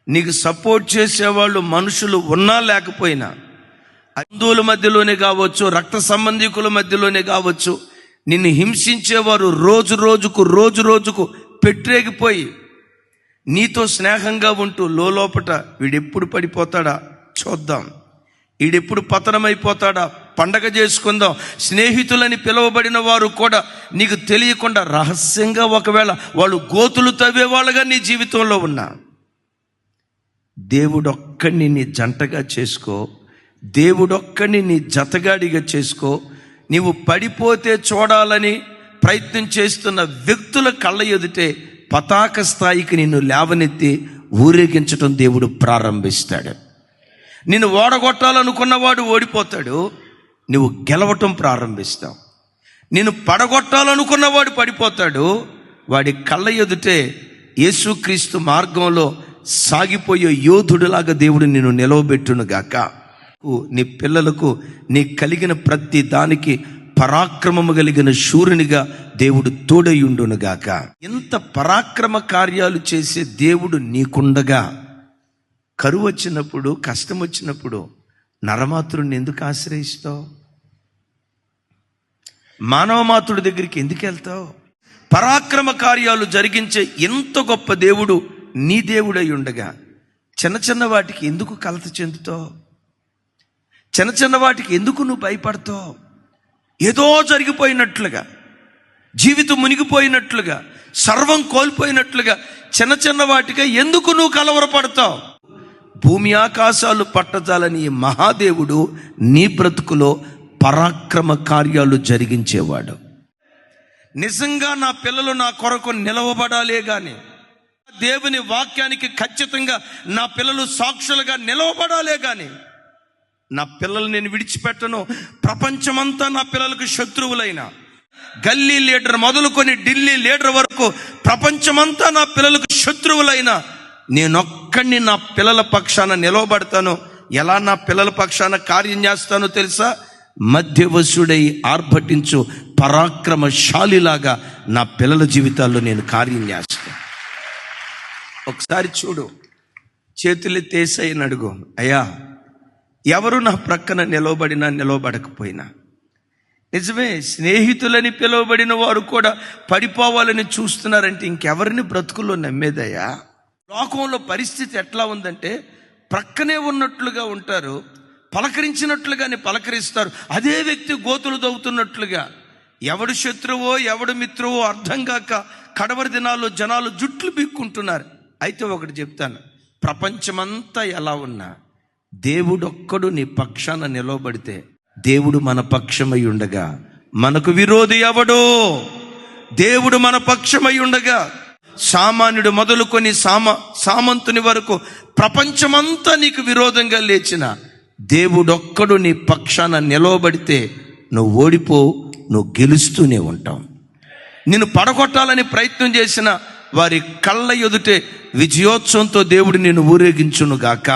నీకు సపోర్ట్ చేసేవాళ్ళు మనుషులు ఉన్నా లేకపోయినా, బంధువుల మధ్యలోనే కావచ్చు, రక్త సంబంధికుల మధ్యలోనే కావచ్చు, నిన్ను హింసించేవారు రోజు రోజుకు పెట్టరేగిపోయి నీతో స్నేహంగా ఉంటూ లోపట వీడెప్పుడు పడిపోతాడా చూద్దాం, వీడెప్పుడు పతనమైపోతాడా పండగ చేసుకుందాం, స్నేహితులని పిలువబడిన వారు కూడా నీకు తెలియకుండా రహస్యంగా ఒకవేళ వాళ్ళు గోతులు తవ్వేవాళ్ళుగా నీ జీవితంలో ఉన్నా, దేవుడొక్కడిని నీ జంటగా చేసుకో, దేవుడొక్కడిని నీ జతగాడిగా చేసుకో. నీవు పడిపోతే చూడాలని ప్రయత్నం చేస్తున్న వ్యక్తుల కళ్ళ ఎదుటే పతాక స్థాయికి నిన్ను లేవనెత్తి ఊరేగించటం దేవుడు ప్రారంభిస్తాడు. నిన్ను ఓడగొట్టాలనుకున్నవాడు ఓడిపోతాడు, నువ్వు గెలవటం ప్రారంభిస్తావు. నిన్ను పడగొట్టాలనుకున్నవాడు పడిపోతాడు, వాడి కళ్ళ ఎదుటే యేసుక్రీస్తు మార్గంలో సాగిపోయే యోధుడిలాగా దేవుడు నిన్ను నిలవబెట్టునుగాక. నీ పిల్లలకు నీ కలిగిన ప్రతి దానికి పరాక్రమము కలిగిన శూరునిగా దేవుడు తోడయుండునుగాక. ఎంత పరాక్రమ కార్యాలు చేసే దేవుడు నీకుండగా, కరువు వచ్చినప్పుడు, కష్టం వచ్చినప్పుడు నరమాతృని ఎందుకు ఆశ్రయిస్తావు? మానవమాతృడి దగ్గరికి ఎందుకు వెళ్తావు? పరాక్రమ కార్యాలు జరిగించే ఎంత గొప్ప దేవుడు నీ దేవుడై ఉండగా చిన్న వాటికి ఎందుకు కలత చెందుతావు? చిన్న వాటికి ఎందుకు నువ్వు భయపడతావు? ఏదో జరిగిపోయినట్లుగా, జీవితం మునిగిపోయినట్లుగా, సర్వం కోల్పోయినట్లుగా చిన్న వాటిగా ఎందుకు నువ్వు కలవరపడతావు? భూమి ఆకాశాలు పట్టజాలని ఈ మహాదేవుడు నీ బ్రతుకులో పరాక్రమ కార్యాలు జరిగించేవాడు. నిజంగా నా పిల్లలు నా కొరకు నిలవబడాలే గాని, దేవుని వాక్యానికి ఖచ్చితంగా నా పిల్లలు సాక్షులుగా నిలవబడాలే గాని, నా పిల్లలు నేను విడిచిపెట్టను. ప్రపంచమంతా నా పిల్లలకు శత్రువులైన, గల్లీ లీడర్ మొదలుకొని ఢిల్లీ లీడర్ వరకు ప్రపంచమంతా నా పిల్లలకు శత్రువులైన, నేనొక్కడిని నా పిల్లల పక్షాన నిలవబడతాను. ఎలా నా పిల్లల పక్షాన కార్యం చేస్తానో తెలుసా? మధ్యవశుడై ఆర్భటించు పరాక్రమశాలిలాగా నా పిల్లల జీవితాల్లో నేను కార్యం చేస్తాను. ఒకసారి చూడు, చేతులెత్తేసైని అడుగు, అయ్యా ఎవరు నా ప్రక్కన నిలవబడినా నిలవబడకపోయినా, నిజమే స్నేహితులని పిలువబడిన వారు కూడా పడిపోవాలని చూస్తున్నారంటే ఇంకెవరిని బ్రతుకుల్లో నమ్మేదయ్యా? లోకంలో పరిస్థితి ఎట్లా ఉందంటే, ప్రక్కనే ఉన్నట్లుగా ఉంటారు, పలకరించినట్లుగానే పలకరిస్తారు, అదే వ్యక్తి గోతులు దవ్వుతున్నట్లుగా. ఎవడు శత్రువో ఎవడు మిత్రువో అర్థం కాక కడవరి దినాల్లో జనాలు జుట్లు పీక్కుంటున్నారు. అయితే ఒకటి చెప్తాను, ప్రపంచమంతా ఎలా ఉన్నా దేవుడొక్కడు నీ పక్షాన నిలవబడితే, దేవుడు మన పక్షమై ఉండగా మనకు విరోధి ఎవడో? దేవుడు మన పక్షమై ఉండగా, సామాన్యుడు మొదలుకొని సామంతుని వరకు ప్రపంచమంతా నీకు విరోధంగా లేచిన దేవుడొక్కడు నీ పక్షాన నిలవబడితే నువ్వు ఓడిపోవు, నువ్వు గెలుస్తూనే ఉంటావు. నిన్ను పడగొట్టాలని ప్రయత్నం చేసిన వారి కళ్ళ ఎదుటే విజయోత్సవంతో దేవుడు నిన్ను ఊరేగించునుగాక.